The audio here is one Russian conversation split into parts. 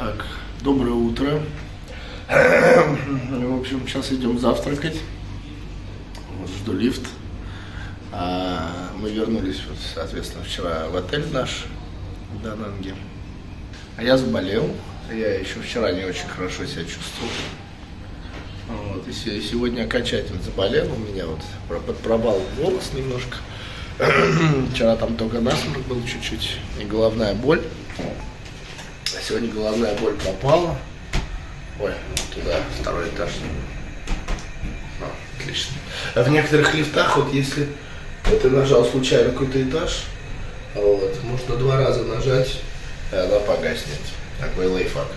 Так, доброе утро. В общем, сейчас идем завтракать. Вот, жду лифт. Мы вернулись, вот, соответственно, вчера в отель наш в Дананге. А я заболел. Я еще вчера не очень хорошо себя чувствовал. Вот, и сегодня окончательно заболел. У меня вот пробал голос немножко. Вчера там только насморк был чуть-чуть и головная боль. А сегодня головная боль пропала. Ой, туда, второй этаж. Отлично. А в некоторых лифтах, вот если ты нажал случайно какой-то этаж, вот, можно 2 раза нажать, и она погаснет. Такой лайфхак.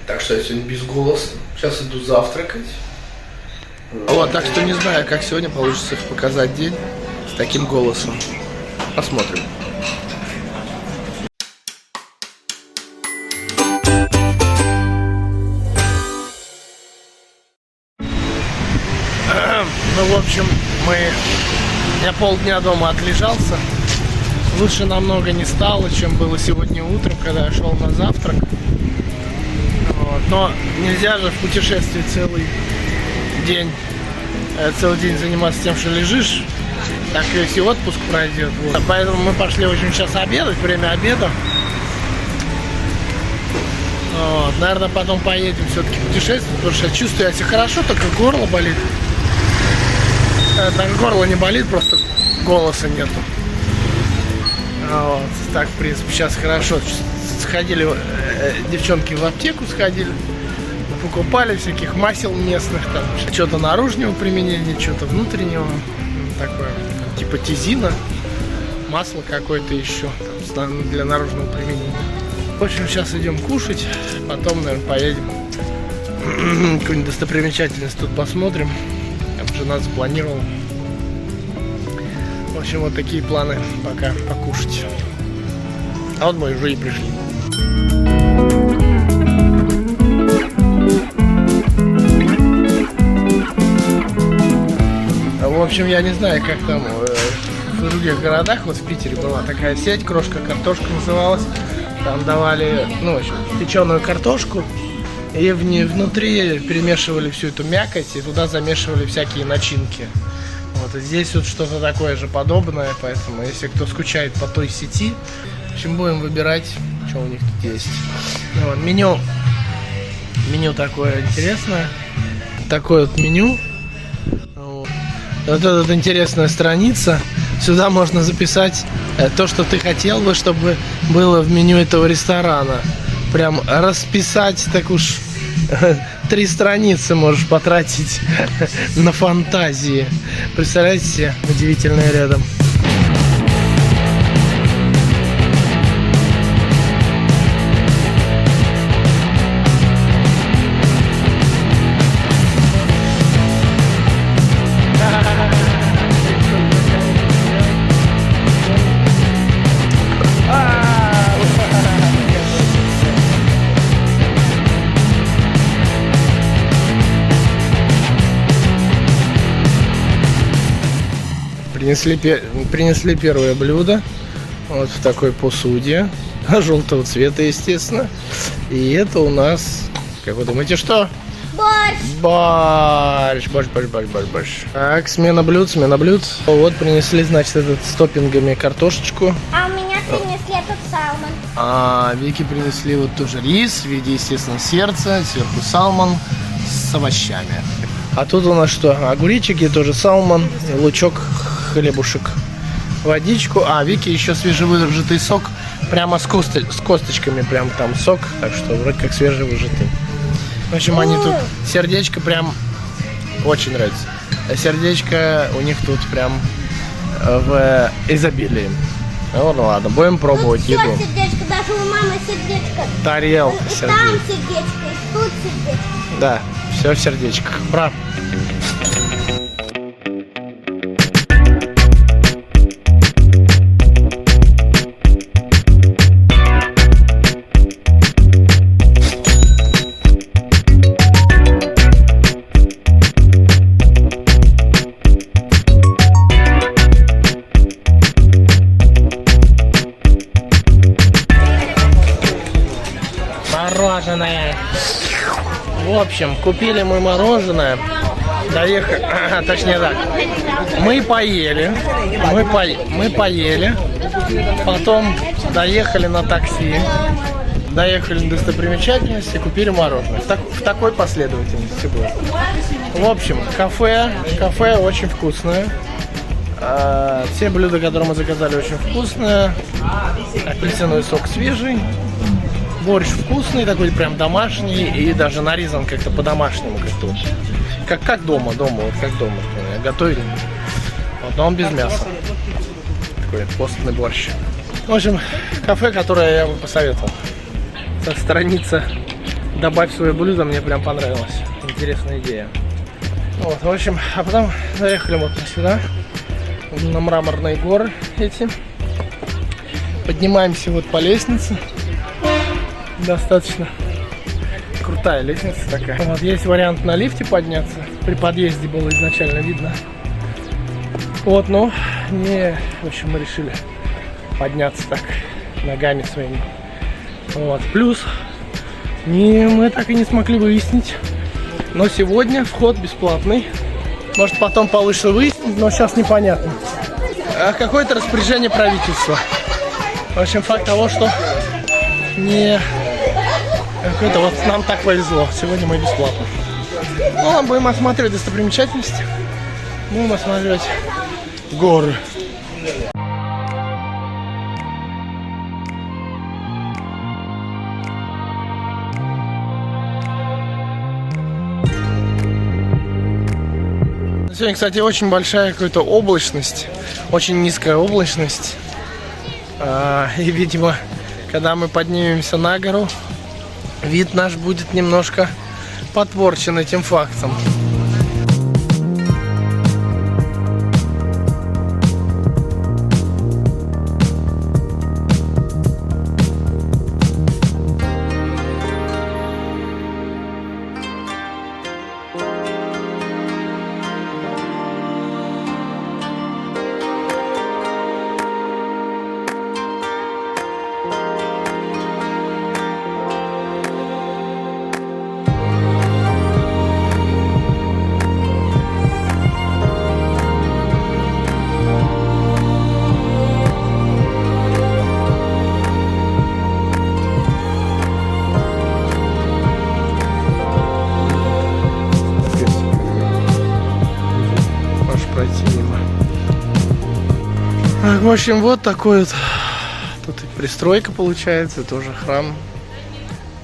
Так что я сегодня без голоса. Сейчас иду завтракать. Вот, так что не знаю, как сегодня получится показать день с таким голосом. Посмотрим. Ну, в общем, я полдня дома отлежался. Лучше намного не стало, чем было сегодня утром, когда я шел на завтрак. Вот. Но нельзя же в путешествии целый день заниматься тем, что лежишь. Так весь и отпуск пройдет. Вот. Поэтому мы пошли, в общем, сейчас обедать, время обеда. Вот. Наверное, потом поедем все-таки путешествовать, потому что чувствую я себя хорошо, только горло болит. Так, горло не болит, просто голоса нету. Вот. Так, в принципе, сейчас хорошо. Сходили, девчонки в аптеку сходили, покупали всяких масел местных, там что-то наружного применения, что-то внутреннего, такое, типа тизина, масло какое-то еще там, для наружного применения. В общем, сейчас идем кушать, потом, наверное, поедем какую-нибудь достопримечательность тут посмотрим. Жена запланировала. В общем, вот такие планы пока покушать. А вот мы уже и пришли. В общем, я не знаю, как там в других городах. Вот в Питере была такая сеть, крошка картошка называлась. Там давали, ну, в общем, печеную картошку. И внутри перемешивали всю эту мякоть и туда замешивали всякие начинки. Вот, и здесь вот что-то такое же подобное, поэтому если кто скучает по той сети, в общем, будем выбирать, что у них тут есть. Вот, меню такое интересное. Такое вот меню. Вот эта вот интересная страница. Сюда можно записать то, что ты хотел бы, чтобы было в меню этого ресторана. Прям расписать, так уж 3 страницы можешь потратить на фантазии. Представляете себе, удивительное рядом. Принесли первое блюдо. Вот в такой посуде. Желтого цвета, естественно. И это у нас, как вы думаете, что? Борщ. Борщ. Так, смена блюд. Вот принесли, значит, с топпингами картошечку. А у меня принесли этот салмон. А Вики принесли вот тоже рис в виде, естественно, сердца. Сверху салмон с овощами. А тут у нас что? Огуречики, тоже салмон, лучок, хлебушек, водичку. А Вики еще свежевыжатый сок, прямо с косточками, прям там сок, так что вроде как свежевыжатый. В общем, они тут, сердечко прям очень нравится. Сердечко у них тут прям в изобилии. Ну ладно, будем пробовать еду. Сердечко, даже у мамы сердечко. Тарелка и сердечко. Там сердечко, и тут сердечко. Да, все в сердечках. Браво. Мороженое. В общем, купили мы мороженое. Доехали, точнее так, мы поели, мы поели, потом доехали на такси, доехали на достопримечательности, купили мороженое. В такой последовательности было. В общем, кафе очень вкусное. Все блюда, которые мы заказали, очень вкусные. Апельсиновый сок свежий. Борщ вкусный, такой прям домашний. И даже нарезан как-то по-домашнему. Как дома, вот как дома. Готовили. Вот, но он без мяса. Такой постный борщ. В общем, кафе, которое я бы посоветовал. Со страницы «Добавь свое блюдо» мне прям понравилось. Интересная идея. Вот, в общем, а потом заехали вот сюда. На мраморные горы эти. Поднимаемся вот по лестнице. Достаточно крутая лестница такая. Вот есть вариант на лифте подняться. При подъезде было изначально видно. Вот, но не, в общем, мы решили подняться так ногами своими. Вот. Плюс мы так и не смогли выяснить. Но сегодня вход бесплатный. Может, потом получится выяснить, но сейчас непонятно. Какое-то распоряжение правительства. В общем, факт того, что какое-то вот нам так повезло. Сегодня мы бесплатно. Ну, будем осматривать достопримечательности. Будем осматривать горы. Сегодня, кстати, очень большая какая-то облачность, очень низкая облачность. И, видимо, когда мы поднимемся на гору, вид наш будет немножко подпорчен этим фактом. В общем, вот такой вот тут и пристройка получается, тоже храм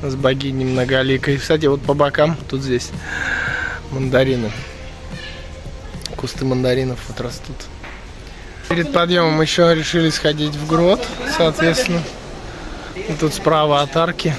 с богиней многоликой. Кстати, вот по бокам тут здесь мандарины, кусты мандаринов вот растут. Перед подъемом еще решили сходить в грот, соответственно. И тут справа от арки.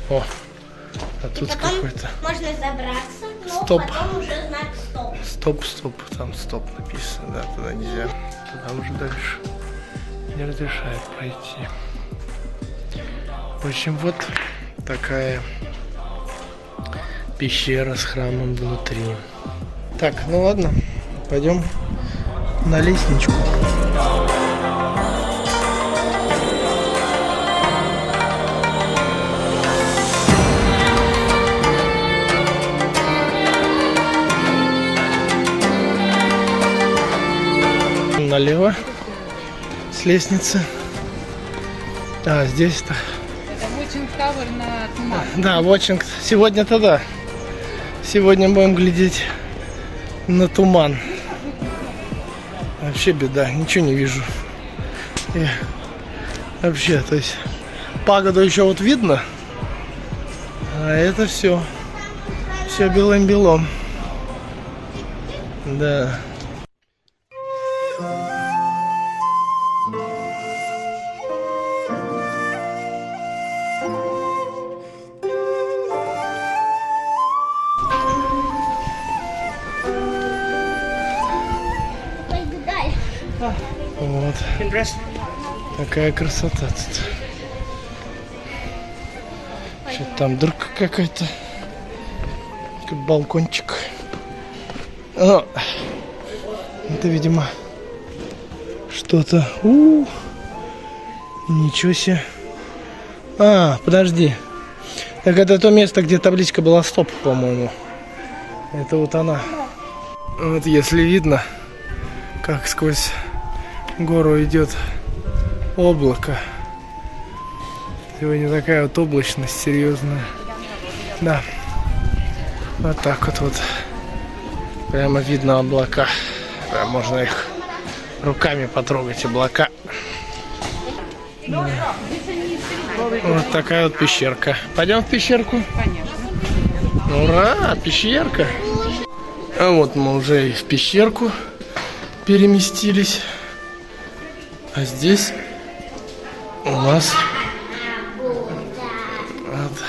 О, а тут какой-то... Можно забраться, но Стоп. потом уже знак стоп. Стоп, там стоп написано, да, туда нельзя. Туда уже дальше не разрешает пройти. В общем, вот такая пещера с храмом внутри. Так, ну ладно, пойдем на лестничку. Налево с лестницы. А здесь-то. Это watching tower на туман. Да, watching. Сегодня-то да. Сегодня будем глядеть на туман. Вообще беда, ничего не вижу. И вообще, то есть пагоду еще вот видно, а это все белым-белом. Да. Пойду дальше. Вот. Такая красота тут. Что-то там дырка какая-то. Как балкончик. О, это, видимо, что-то. Ничего себе. А, подожди. Так это то место, где табличка была стоп, по-моему. Это вот она. Вот если видно, как сквозь гору идет облако. Сегодня такая вот облачность серьезная. Да. Вот так вот. Прямо видно облака. Прям можно их руками потрогать, облака. Да. Вот такая вот пещерка. Пойдем в пещерку? Конечно. Ура, пещерка. А вот мы уже и в пещерку переместились. А здесь у нас вот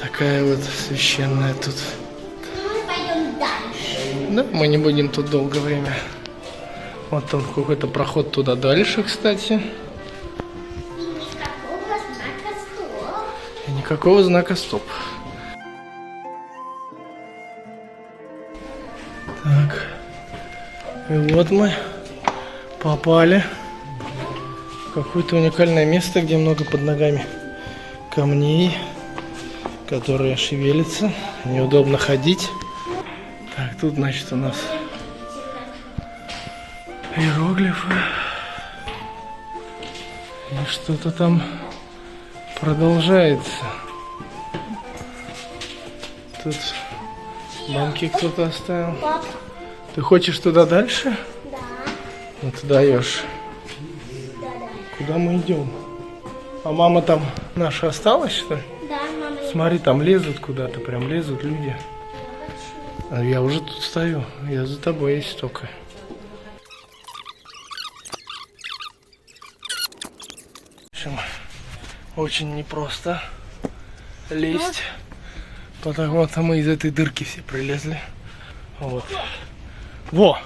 такая вот священная тут. Мы пойдем дальше. Да, мы не будем тут долгое время. Вот там какой-то проход туда дальше, кстати. И никакого знака стоп. И никакого знака стоп. Так. И вот мы попали в какое-то уникальное место, где много под ногами камней, которые шевелятся. Неудобно ходить. Так, тут, значит, у нас иероглифы. И что-то там продолжается. Тут банки кто-то оставил. Пап, Ты хочешь туда дальше? да, Ну ты даешь. да. Куда мы идем? А мама там наша осталась, что ли? Да, мама, я Смотри, там лезут куда-то, прям лезут люди. хочу. А я уже тут стою. Я за тобой есть только. В общем, очень непросто лезть. Потому что мы из этой дырки все пролезли. Вот. Во!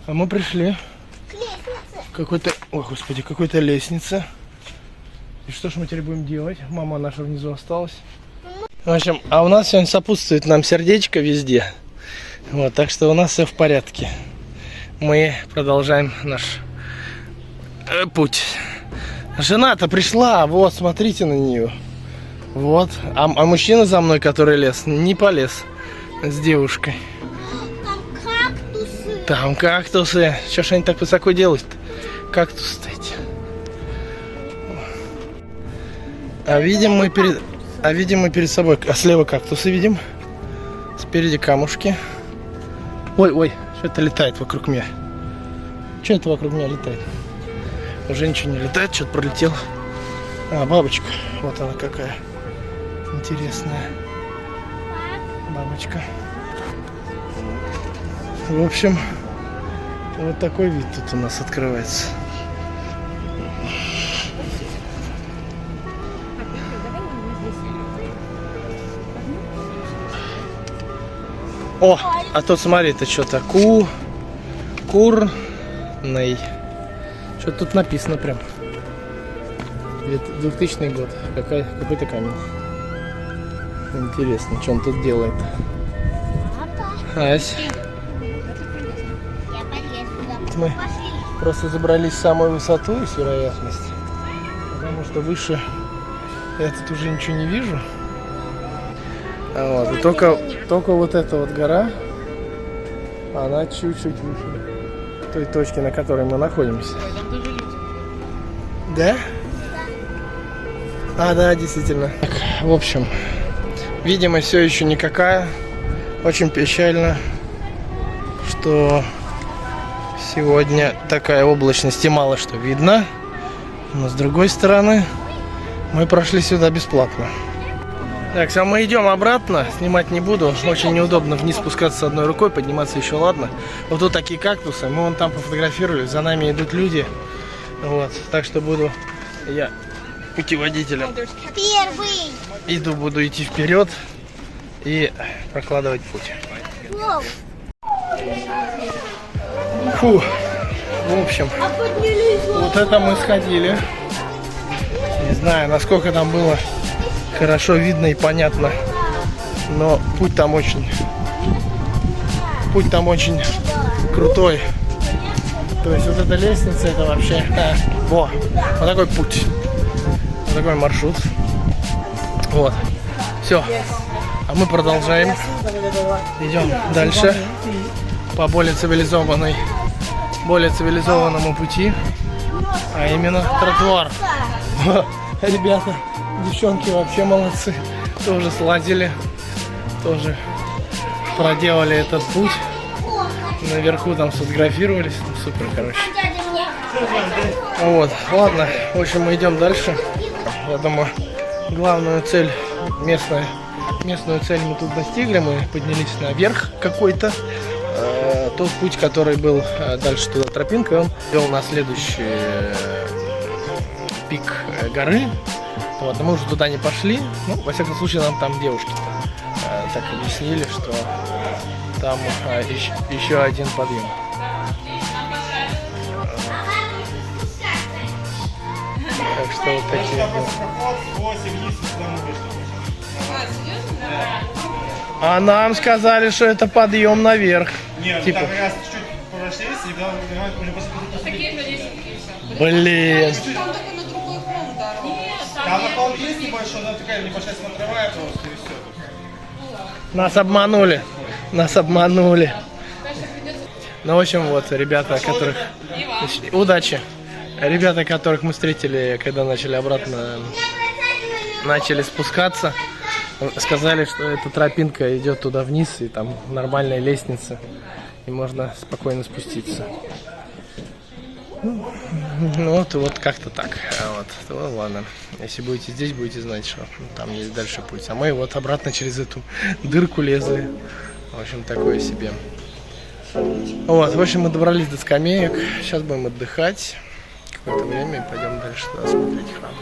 А мы пришли К лестнице. к какой-то... Ой, господи, какой-то лестнице. И что ж мы теперь будем делать? Мама наша внизу осталась. В общем, а у нас сегодня сопутствует нам сердечко везде. Вот, так что у нас все в порядке. Мы продолжаем наш путь. Жена-то пришла, вот, смотрите на нее. Вот. А мужчина за мной, который лез, не полез с девушкой. Там кактусы. Там кактусы. Что ж они так высоко делают-то? Кактусы эти. А видим мы перед собой, а слева кактусы видим. Спереди камушки. Ой, что-то летает вокруг меня. Что это вокруг меня летает? Уже ничего не летает, что-то пролетел. А, бабочка. Вот она какая. Интересная. Бабочка. В общем, вот такой вид тут у нас открывается. О, а тут смотри, это что-то курный. Что тут написано прям. 2000 год. Какой-то камень. Интересно, что он тут делает. Папа, Ась, я полезу туда. Мы Пошли. просто забрались в самую высоту и с вероятностью. Потому что выше я тут уже ничего не вижу. Вот, и только вот эта вот гора, она чуть-чуть выше той точки, на которой мы находимся. Ой, там тоже люди. Да? А, да, действительно. Так, в общем, видимость все еще никакая. Очень печально, что Сегодня такая облачность и мало что видно. Но с другой стороны, мы прошли сюда бесплатно. Так, а мы идем обратно. Снимать не буду. Очень неудобно вниз спускаться с одной рукой, подниматься еще ладно. Вот тут такие кактусы. Мы вон там пофотографировали. За нами идут люди. Вот. Так что буду я путеводителем. Первый. Буду идти вперед и прокладывать путь. Воу. Фу. В общем, А поднялись. вот это мы сходили. Не знаю, насколько там было хорошо видно и понятно. Но путь там очень крутой. То есть вот эта лестница, это вообще... вот такой путь. Вот такой маршрут. Вот. Все. А мы продолжаем. Идем дальше. По более цивилизованному пути. А именно тротуар. Ребята, девчонки вообще молодцы. Тоже сладили. Тоже проделали этот путь. Наверху там сфотографировались. Супер, короче. Вот, ладно. В общем, мы идем дальше. Я думаю, главную цель, местную цель мы тут достигли. Мы поднялись наверх какой-то. Тот путь, который был дальше туда тропинкой, он вел на следующий пик горы. Вот, но мы уже туда не пошли. Ну, во всяком случае, нам там девушки так объяснили, что там еще один подъем. Так что вот такие дела. А нам сказали, что это подъем наверх. Нет, типа. там раз чуть-чуть поворачивались, и да, уже после... Блин. Там только на другой холм дорога. Там на холм есть небольшой, но такая небольшая смотровая просто, и все. Нас обманули. Ну, в общем, вот, ребята, которых... Удачи. Ребята, которых мы встретили, когда начали спускаться, сказали, что эта тропинка идет туда вниз, и там нормальная лестница, и можно спокойно спуститься. Ну, вот как-то так. Вот, ладно. Если будете здесь, будете знать, что там есть дальше путь. А мы вот обратно через эту дырку лезли. В общем, такое себе. Вот, в общем, мы добрались до скамеек. Сейчас будем отдыхать какое-то время и пойдем дальше туда смотреть храм.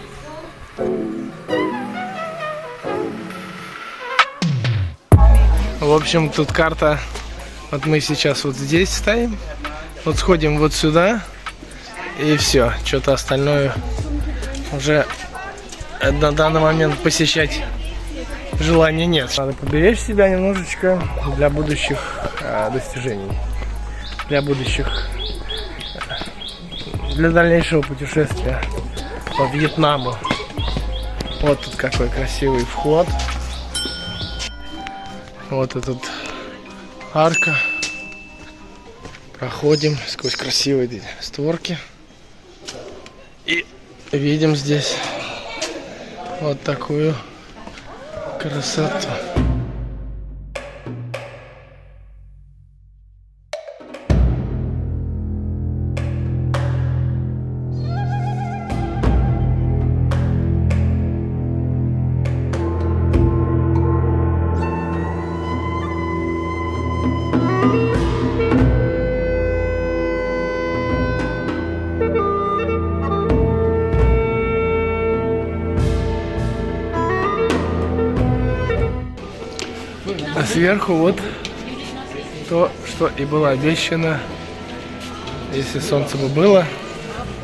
В общем, тут карта. Вот мы сейчас вот здесь стоим. Вот сходим вот сюда. И все. Что-то остальное уже на данный момент посещать желания нет. Надо поберечь себя немножечко для будущих достижений. Для дальнейшего путешествия по Вьетнаму. Вот тут какой красивый вход. Вот этот арка. Проходим сквозь красивые створки. И видим здесь вот такую красоту. А сверху вот то, что и было обещано. Если солнце бы было,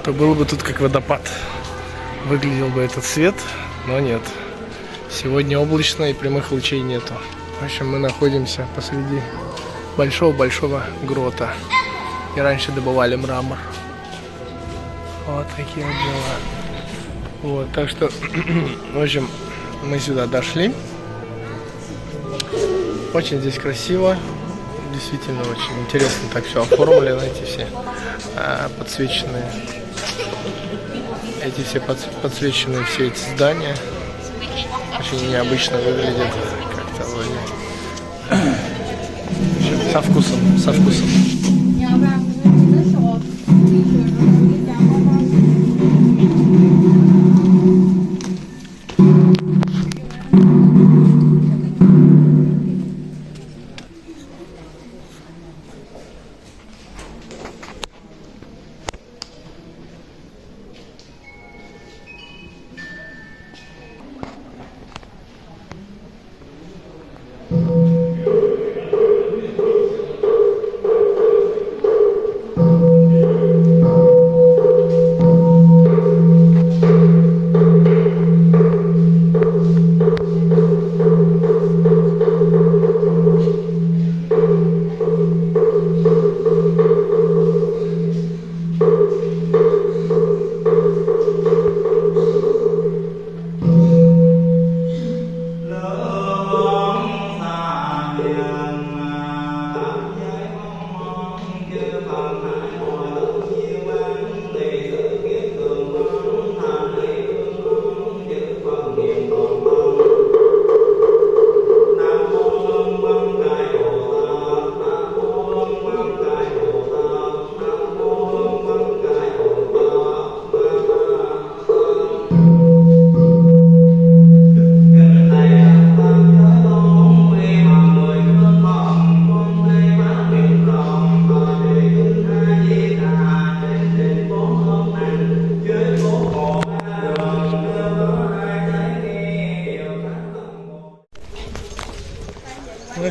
то было бы тут как водопад. Выглядел бы этот свет, но нет. Сегодня облачно и прямых лучей нету. В общем, мы находимся посреди большого-большого грота. И раньше добывали мрамор. Вот такие вот дела. Вот, так что, в общем, мы сюда дошли. Очень здесь красиво. Действительно очень интересно так все оформлено. Эти все подсвеченные. Эти все подсвеченные все эти здания. Очень необычно выглядят. Как-то вроде. Со вкусом.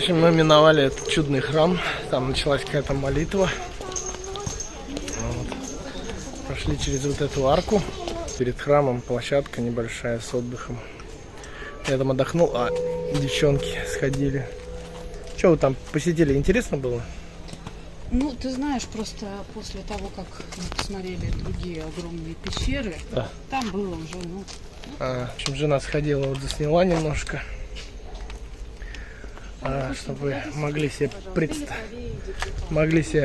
общем, мы миновали этот чудный храм. Там началась какая-то молитва. Вот. Прошли через вот эту арку. Перед храмом площадка небольшая с отдыхом. Я там отдохнул, а девчонки сходили. Что вы там посидели? Интересно было? Ну, ты знаешь, просто после того, как мы посмотрели другие огромные пещеры, Да. там было уже, ну... В общем, жена сходила, вот засняла немножко. Чтобы вы могли себе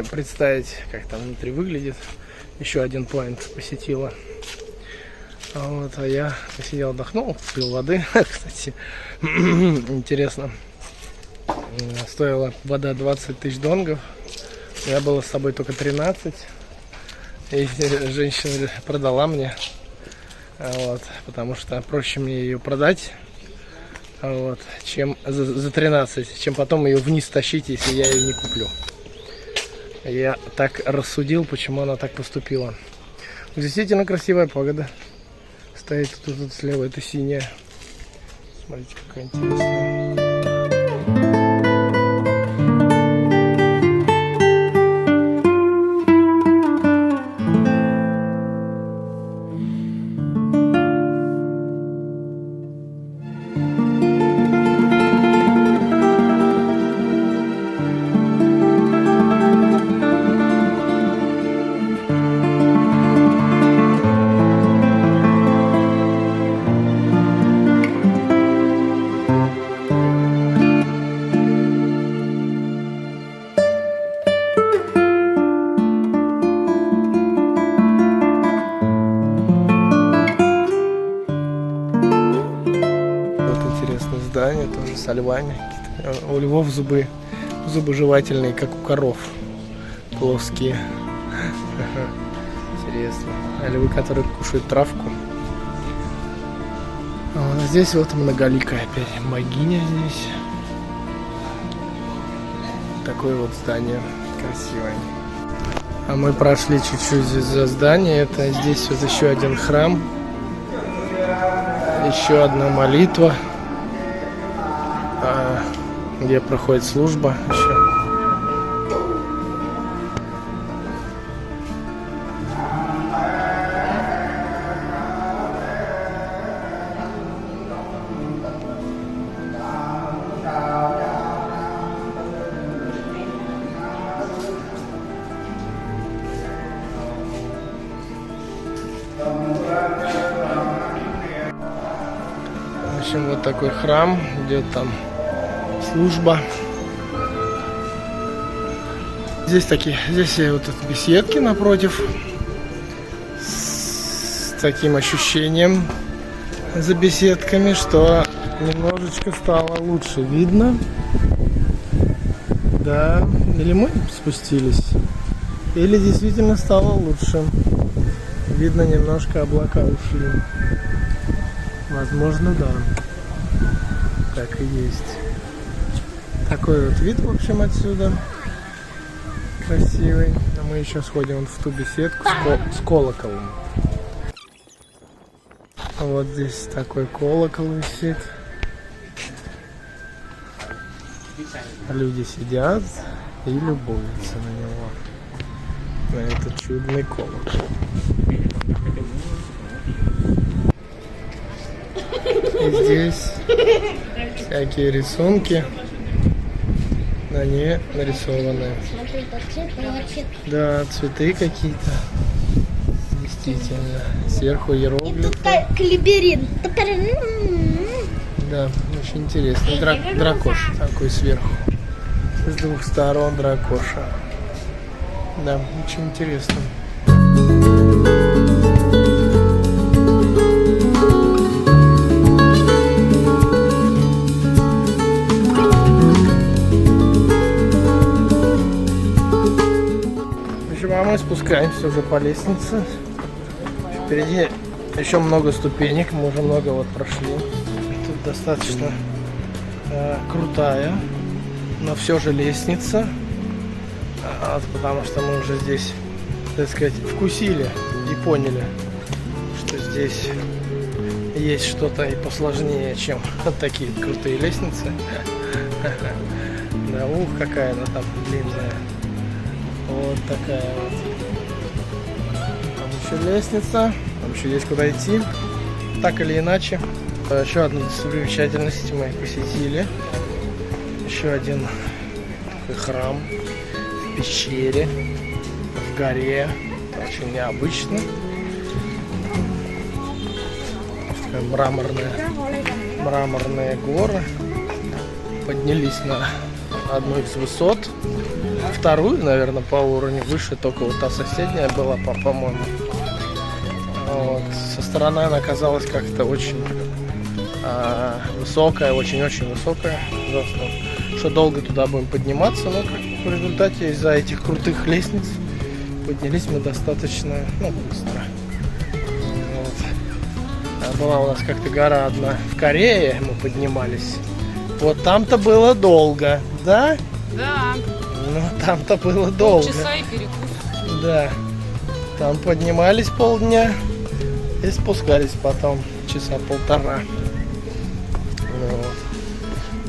представить, как там внутри выглядит. Еще один поинт посетила. Вот, а я посидел, отдохнул, пил воды. Кстати, интересно. Стоила вода 20 тысяч донгов. У меня было с собой только 13. И женщина продала мне. Вот, потому что проще мне ее продать, вот, чем за 13, чем потом ее вниз тащить, если я ее не куплю. Я так рассудил, почему она так поступила. Действительно красивая пагода. Стоит тут слева, это синяя. Смотрите, какая интересная. Здание тоже со львами. У львов зубы жевательные, как у коров. Плоские. Интересно. А львы, которые кушают травку. А здесь вот многоликая опять богиня здесь. Такое вот здание красивое. А мы прошли чуть-чуть за здание. Это здесь вот еще один храм. Еще одна молитва, где проходит служба еще. В общем, вот такой храм, идет там служба. Здесь вот эти беседки напротив, с таким ощущением за беседками, что немножечко стало лучше видно. Да, или мы спустились, или действительно стало лучше. Видно, немножко облака ушли. Возможно, да. Так и есть. Такой вот вид, в общем, отсюда. Красивый. А мы еще сходим в ту беседку с колоколом. Вот здесь такой колокол висит. Люди сидят и любуются на него. На этот чудный колокол. И здесь всякие рисунки на ней нарисованы. Да, цветы какие-то. Действительно. Сверху иероглифы. Тут как лабиринт. Да, очень интересно. Дракоша такой сверху. С двух сторон дракоша. Да, очень интересно. А мы спускаемся уже по лестнице. Впереди еще много ступенек, мы уже много вот прошли. Тут достаточно крутая, но все же лестница, потому что мы уже здесь, так сказать, вкусили и поняли, что здесь есть что-то и посложнее, чем вот такие крутые лестницы. Да, ух, какая она там длинная. Вот такая вот. Там еще лестница. Там еще есть куда идти. Так или иначе. Еще одну достопримечательность мы посетили. Еще один такой храм в пещере, в горе. Очень необычно. Такая мраморные горы. Поднялись на одну из высот. Вторую, наверное, по уровню выше, только вот та соседняя была, по-моему. Вот. Со стороны она казалась как-то очень высокая, очень-очень высокая. Что долго туда будем подниматься, но в результате из-за этих крутых лестниц поднялись мы достаточно быстро. Вот. Была у нас как-то гора одна в Корее, мы поднимались. Вот там-то было долго, да? Да. Ну, там-то было долго. Полчаса и перекус. Да. Там поднимались полдня и спускались потом часа полтора. Вот.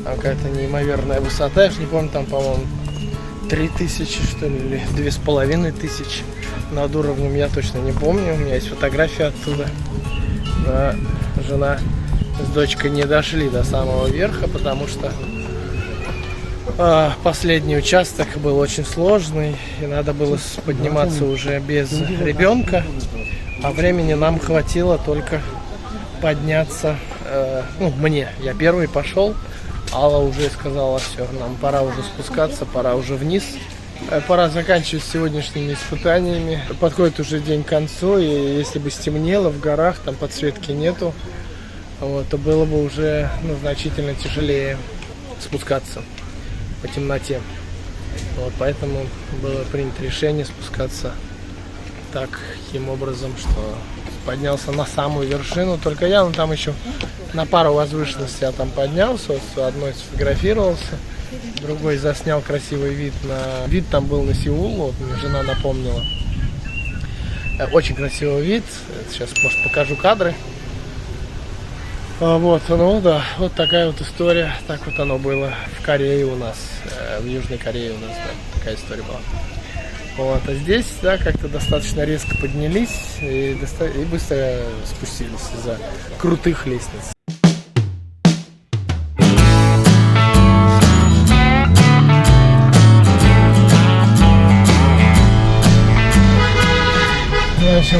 Там какая-то неимоверная высота. Я же не помню, там, по-моему, 3000, что ли, или 2500 над уровнем, я точно не помню. У меня есть фотография оттуда. Но жена с дочкой не дошли до самого верха, потому что последний участок был очень сложный, и надо было подниматься уже без ребенка, а времени нам хватило только подняться, мне. Я первый пошел, Алла уже сказала, все, нам пора уже спускаться, пора уже вниз. Пора заканчивать сегодняшними испытаниями. Подходит уже день к концу, и если бы стемнело в горах, там подсветки нету, вот, то было бы уже значительно тяжелее спускаться по темноте. Вот, поэтому было принято решение спускаться таким образом, что поднялся на самую вершину. Только я, там еще на пару возвышенностей я там поднялся, вот с одной сфотографировался, другой заснял красивый вид. Вид там был на Сеул, вот мне жена напомнила. Очень красивый вид. Сейчас, может, покажу кадры. Вот, да, вот такая вот история. Так вот оно было в Корее у нас, в Южной Корее у нас, да, такая история была. Вот, а здесь, да, как-то достаточно резко поднялись и быстро спустились из-за крутых лестниц. В общем,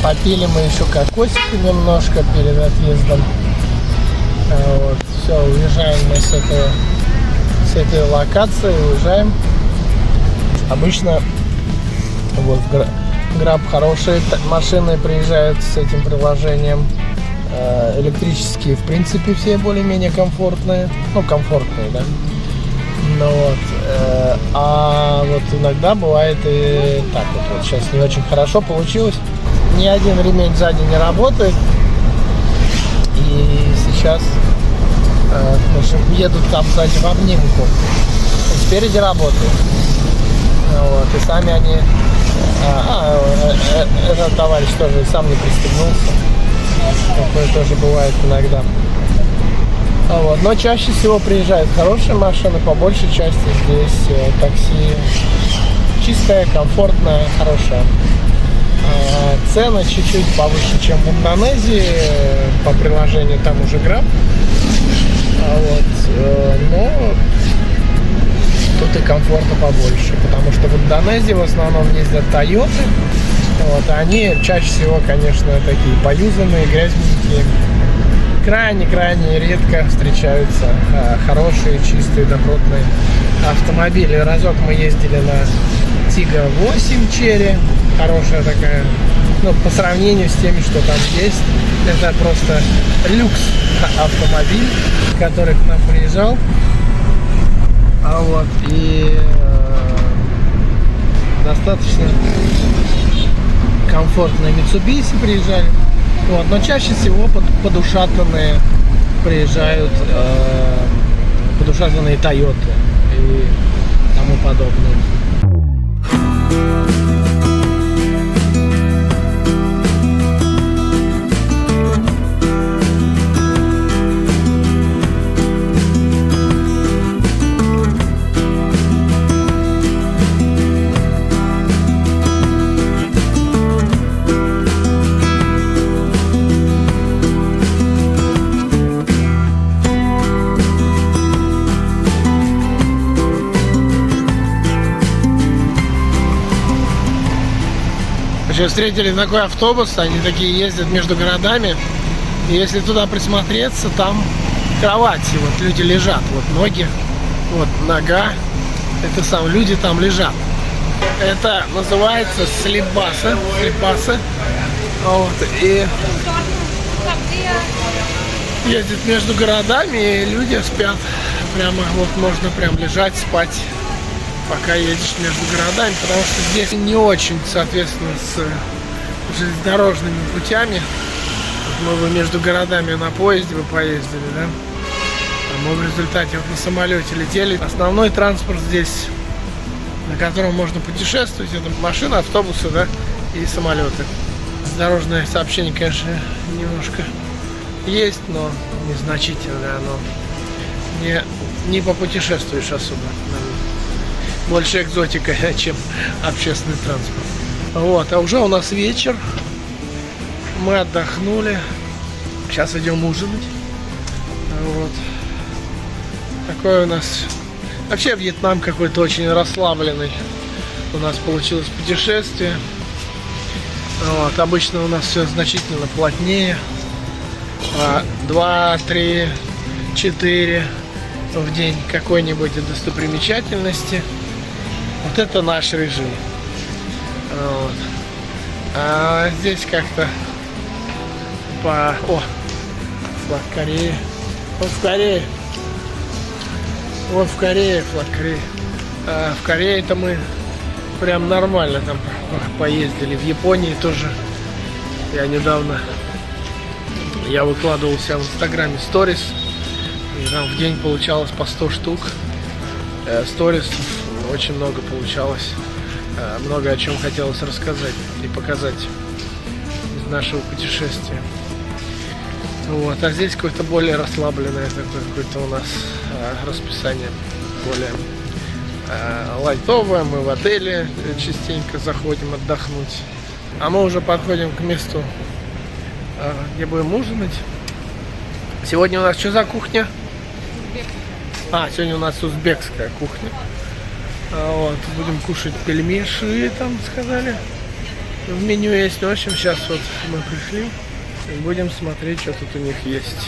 попили мы еще кокосику немножко перед отъездом. Вот, все, уезжаем мы с этой локации, уезжаем. Обычно вот Grab хорошие машины приезжают с этим приложением. Электрические, в принципе, все более-менее комфортные. Комфортные, да. А вот иногда бывает и так вот сейчас не очень хорошо получилось. Ни один ремень сзади не работает. И сейчас в общем, едут там сзади в обнимку. Спереди работают. Вот, и сами они... этот товарищ тоже сам не пристегнулся. Такое тоже бывает иногда. Вот, но чаще всего приезжают хорошие машины, по большей части здесь такси чистая, комфортная, хорошая. Цены чуть-чуть повыше, чем в Индонезии, по приложению там уже Grab. Но тут и комфорта побольше, потому что в Индонезии в основном ездят Toyota. Вот, они чаще всего, конечно, такие поюзанные, грязненькие. Крайне редко встречаются хорошие, чистые, добротные автомобили. Разок мы ездили на Tiggo 8 Cherry, хорошая такая, по сравнению с теми, что там есть, это просто люкс автомобиль, который к нам приезжал. И достаточно комфортные Mitsubishi приезжали. Вот, но чаще всего подушатанные приезжают, подушатанные Toyota и тому подобное. Еще встретили такой автобус, они такие ездят между городами. И если туда присмотреться, там кровати, вот люди лежат, вот ноги, вот нога, это сам, люди там лежат. Это называется слепбасы, вот, и ездит между городами, и люди спят, прямо, вот можно прям лежать, спать, пока едешь между городами, потому что здесь не очень, соответственно, с железнодорожными путями. Мы бы между городами на поезде бы поездили, да? А мы в результате вот на самолете летели. Основной транспорт здесь, на котором можно путешествовать, это машины, автобусы, да, и самолеты. Дорожное сообщение, конечно, немножко есть, но незначительно, оно не попутешествуешь особо. Больше экзотика, чем общественный транспорт. Вот, а уже у нас вечер. Мы отдохнули. Сейчас идем ужинать. Вот. Такой у нас... Вообще Вьетнам какой-то очень расслабленный. У нас получилось путешествие. Вот. Обычно у нас все значительно плотнее. 2, 3, 4 в день какой-нибудь достопримечательности. Вот это наш режим. Вот. А здесь как-то О, флаг Кореи. Вот в Корее. Вот в Корее флаг Кореи. А в Корее-то мы прям нормально там поездили. В Японии тоже. Я выкладывал себя в Инстаграме сторис. И там в день получалось по 100 штук. Сторис очень много получалось. Много о чем хотелось рассказать и показать из нашего путешествия. Вот, а здесь какое-то более расслабленное такое какое-то у нас расписание, более лайтовое. Мы в отеле частенько заходим отдохнуть. А мы уже подходим к месту, где будем ужинать. Сегодня у нас что за кухня? Сегодня у нас узбекская кухня. Вот, будем кушать пельмеши, там сказали. В меню есть. В общем, сейчас вот мы пришли и будем смотреть, что тут у них есть.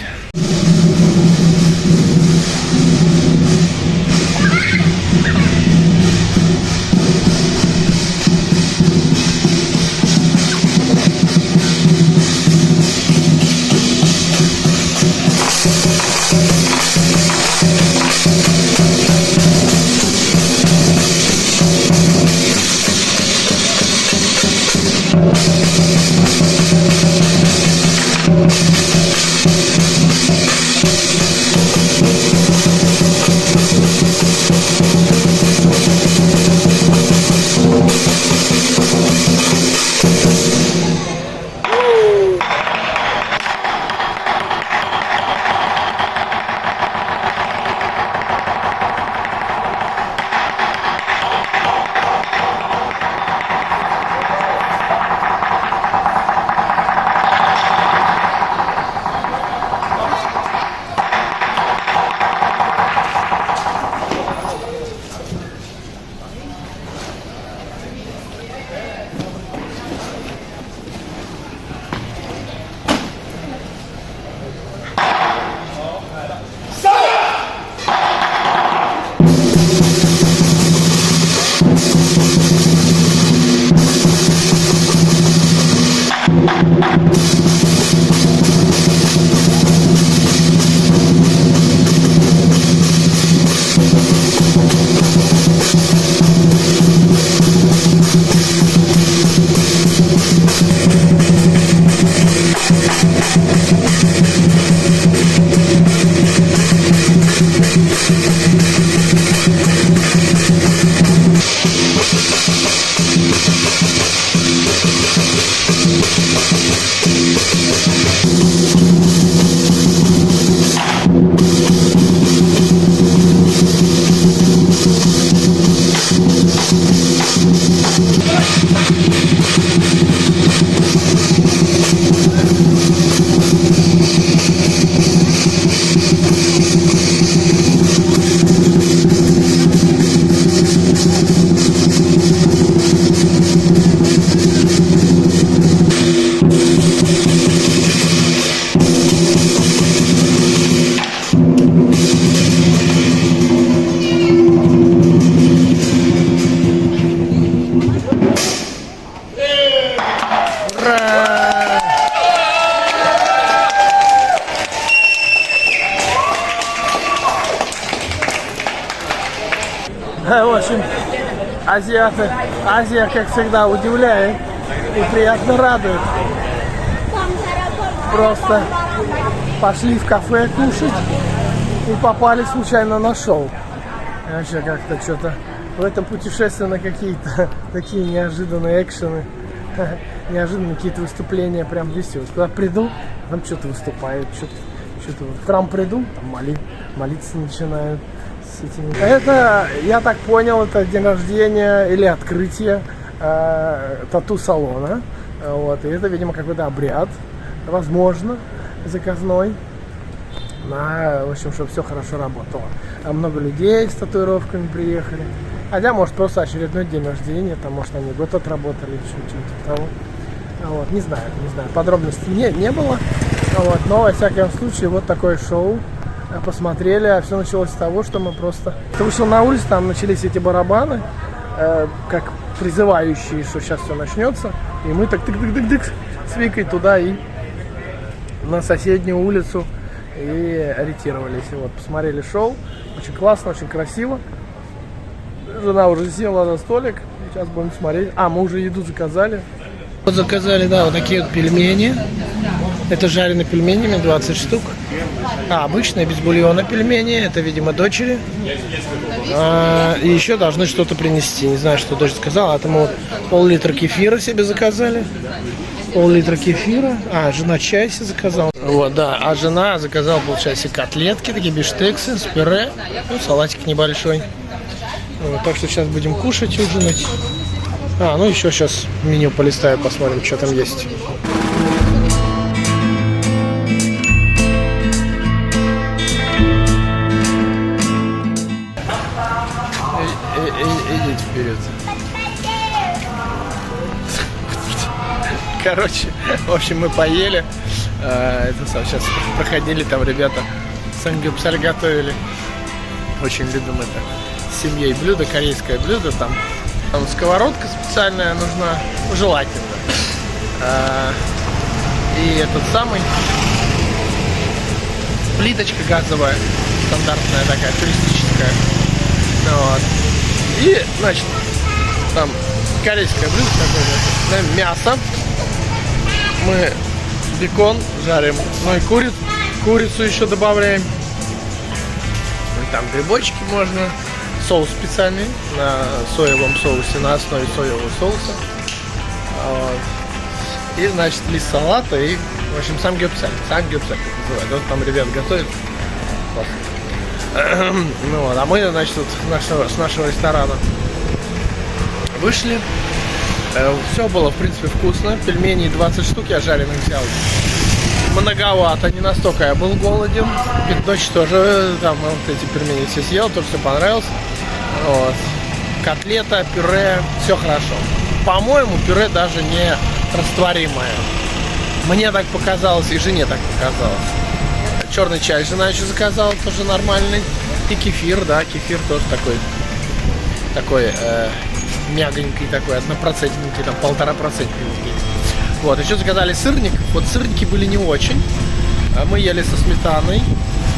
Ура! В общем, азиаты, Азия, как всегда, удивляет и приятно радует. Просто пошли в кафе кушать и попали случайно на шоу. И вообще как-то что-то в этом путешествии на какие-то такие неожиданные экшены, неожиданные какие-то выступления, прям веселые. Куда приду, там что-то выступает, что-то в храм приду, там молиться начинают. Это, я так понял, это день рождения или открытие тату-салона. Вот. И это, видимо, какой-то обряд, возможно, заказной. В общем, чтобы все хорошо работало. А много людей с татуировками приехали. Хотя, может, просто очередной день рождения, там, может, они год отработали, что-то того. Вот. Не знаю. Подробностей не было. Вот. Но, во всяком случае, вот такое шоу. Посмотрели, а все началось с того, что мы просто... Ты вышел на улицу, там начались эти барабаны, как призывающие, что сейчас все начнется. И мы так тык-тык-тык-тык с Викой туда и на соседнюю улицу и ориентировались. И вот, посмотрели шоу. Очень классно, очень красиво. Жена уже села за столик. Сейчас будем смотреть. Мы уже еду заказали. Вот заказали, да, вот такие вот пельмени. Это жареные пельменями, 20 штук. Обычные, без бульона пельмени. Это, видимо, дочери. И еще должны что-то принести. Не знаю, что дочь сказала. Это мы вот пол-литра кефира себе заказали. Пол-литра кефира. Жена чай себе заказала. Вот, да. А жена заказала, получается, котлетки, такие бифштексы с пюре. Салатик небольшой. Вот, так что сейчас будем кушать, ужинать. Ну еще сейчас меню полистаю, посмотрим, что там есть. Идите вперед. Короче, в общем, мы поели. Сейчас проходили, там ребята самгюпсаль готовили. Очень любим это с семьей блюдо, корейское блюдо. Там сковородка специальная нужна, желательно. И этот самый плиточка газовая, стандартная такая, туристическая. Вот. И, значит, там корейское блюдо такое, да, мясо. Мы бекон жарим, ну и курицу еще добавляем. Там грибочки можно. Соус специальный на соевом соусе, на основе соевого соуса. Вот. И, значит, лист салата и, в общем, самгюпсаль, как называют. Вот там ребят готовят. Ну вот, а мы, значит, вот с нашего ресторана вышли. Все было, в принципе, вкусно. Пельмени 20 штук я жареных взял. Многовато, не настолько я был голоден. Дочь тоже там вот эти пельмени все съел, тоже все понравилось. Вот. Котлета, пюре, все хорошо. По-моему, пюре даже не растворимое. Мне так показалось, и жене так показалось. Черный чай жена еще заказала, тоже нормальный. И кефир, да, кефир тоже такой мягонький, такой, 1%, там 1,5%. Вот, еще заказали сырник. Вот сырники были не очень. Мы ели со сметаной.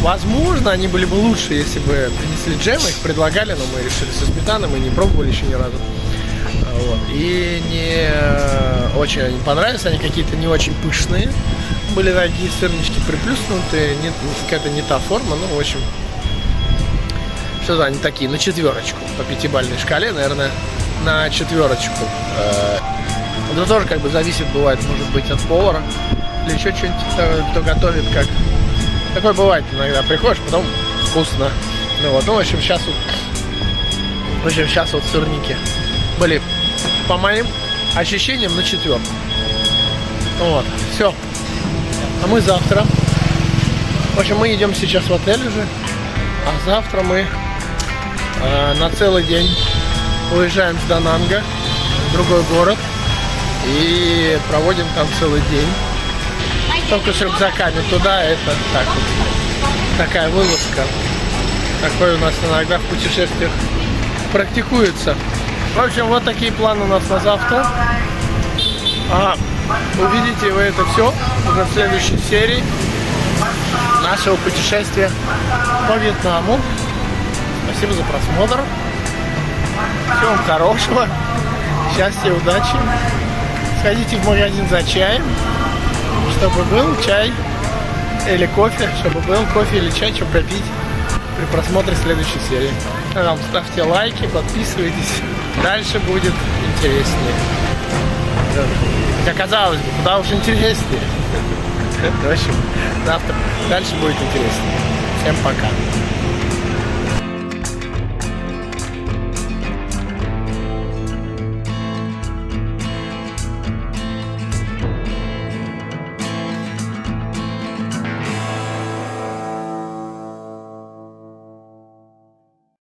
Возможно, они были бы лучше, если бы принесли джем, их предлагали, но мы решили со сметаной, мы не пробовали еще ни разу. Вот. И не очень они понравились, они какие-то не очень пышные. Были такие сырнички приплюснутые, какая-то не та форма, ну, в общем, что-то они такие, на 4 по 5-бальной шкале, наверное, на 4. Это тоже как бы зависит, бывает, может быть, от повара или еще что-нибудь, кто готовит, как. Такое бывает иногда, приходишь, потом вкусно. Ну вот, в общем, сейчас вот сырники были, по моим ощущениям, на 4. Вот, все. А мы завтра. В общем, мы идем сейчас в отель уже. А завтра мы на целый день уезжаем с Дананга в другой город. И проводим там целый день. Только с рюкзаками туда, это так вот. Такая вылазка. Такой у нас иногда в путешествиях практикуется. В общем, вот такие планы у нас на завтра. Увидите вы это все уже в следующей серии нашего путешествия по Вьетнаму. Спасибо за просмотр. Всего вам хорошего. Счастья, удачи. Сходите в магазин за чаем, чтобы был чай или кофе, чтобы был кофе или чай, чтобы попить при просмотре следующей серии. Ставьте лайки, подписывайтесь. Дальше будет интереснее. Хотя, казалось бы, куда уж интереснее. В общем, завтра дальше будет интереснее. Всем пока.